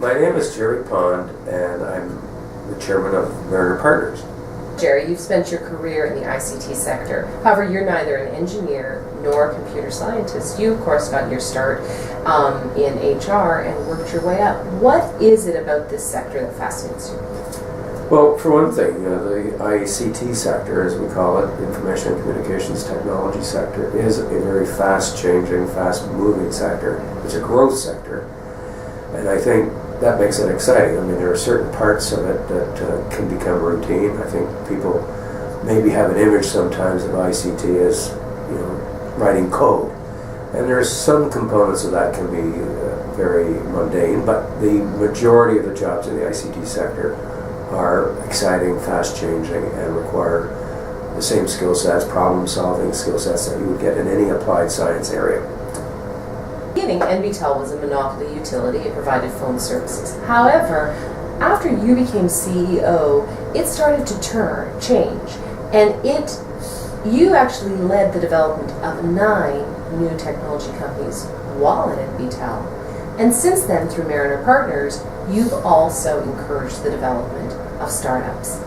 My name is Gerry Pond, and I'm the chairman of Mariner Partners. Gerry, you've spent your career in the ICT sector. However, you're neither an engineer nor a computer scientist. You, of course, got your start in HR and worked your way up. What is it about this sector that fascinates you? Well, for one thing, the ICT sector, as we call it, Information and Communications Technology sector, is a very fast-changing, fast-moving sector. It's a growth sector, and I think that makes it exciting. I mean, there are certain parts of it that can become routine. I think people maybe have an image sometimes of ICT as, writing code. And there's some components of that can be very mundane, but the majority of the jobs in the ICT sector are exciting, fast-changing, and require the same skill sets, problem-solving skill sets that you would get in any applied science area. Beginning, NBTEL was a monopoly utility. It provided phone services. However, after you became CEO, it started to change, and you actually led the development of 9 new technology companies while at NBTEL. And since then, through Mariner Partners, you've also encouraged the development of startups.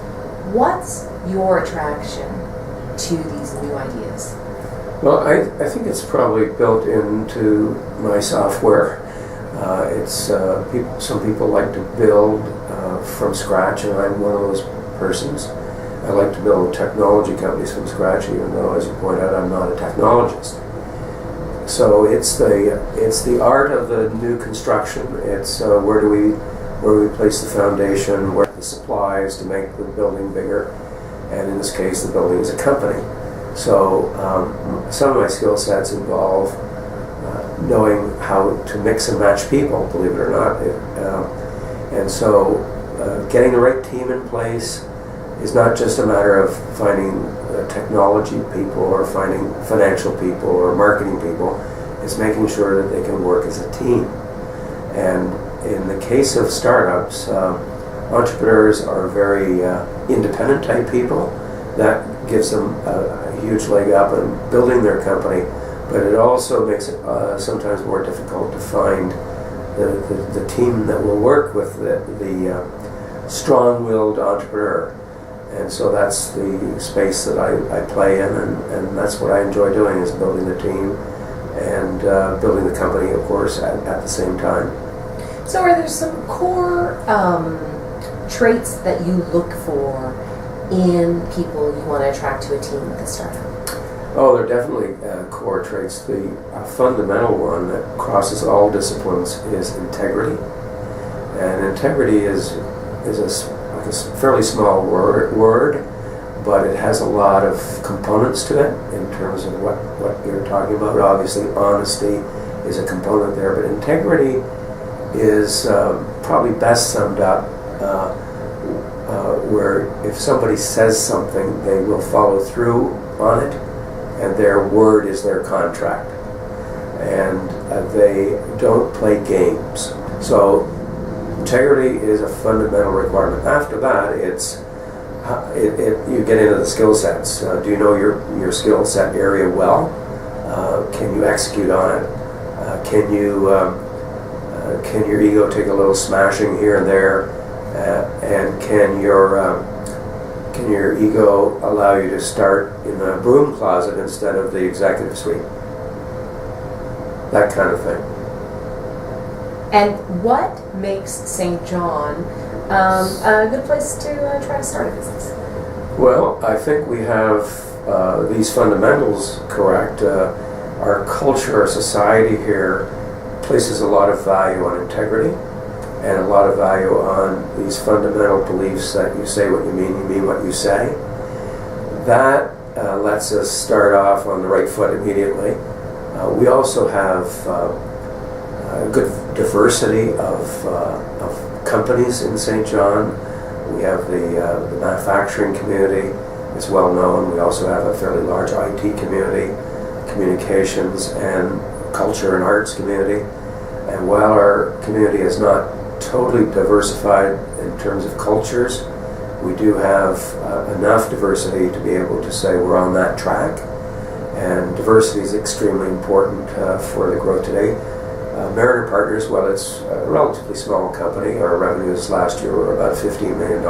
What's your attraction to these new ideas? Well, I think it's probably built into my software. Some people like to build from scratch, and I'm one of those persons. I like to build technology companies from scratch, even though, as you point out, I'm not a technologist. So it's the art of the new construction. It's where do we place the foundation, where are the supplies to make the building bigger, and in this case, the building is a company. So some of my skill sets involve knowing how to mix and match people, believe it or not. And so getting the right team in place is not just a matter of finding technology people or finding financial people or marketing people. It's making sure that they can work as a team. And in the case of startups, entrepreneurs are very independent type people. That gives them a huge leg up in building their company, but it also makes it sometimes more difficult to find the team that will work with the strong-willed entrepreneur. And so that's the space that I play in, and that's what I enjoy doing, is building the team and building the company, of course, at the same time. So are there some core traits that you look for in people you want to attract to a team with a startup? Oh, there are definitely core traits. The fundamental one that crosses all disciplines is integrity. And integrity is a fairly small word, but it has a lot of components to it in terms of what you're talking about. Obviously, honesty is a component there, but integrity is probably best summed up where if somebody says something, they will follow through on it, and their word is their contract. And they don't play games. So integrity is a fundamental requirement. After that, you get into the skill sets. Do you know your skill set area well? Can you execute on it? Can your ego take a little smashing here and there? And can your ego allow you to start in the broom closet instead of the executive suite? That kind of thing. And what makes St. John a good place to try to start a business? Well, I think we have these fundamentals correct. Our culture, our society here places a lot of value on integrity and a lot of value on these fundamental beliefs that you say what you mean what you say. That lets us start off on the right foot immediately. We also have a good diversity of companies in St. John. We have the manufacturing community. It's well known. We also have a fairly large IT community, communications and culture and arts community. And while our community is not totally diversified in terms of cultures, we do have enough diversity to be able to say we're on that track. And diversity is extremely important for the growth today. Mariner Partners, well, it's a relatively small company. Our revenues last year were about $15 million.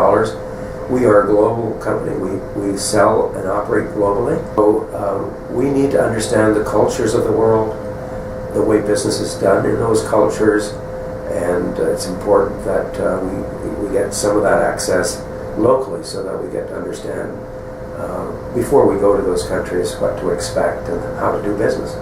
We are a global company. We sell and operate globally. So we need to understand the cultures of the world, the way business is done in those cultures, and it's important that we get some of that access locally so that we get to understand before we go to those countries what to expect and how to do business.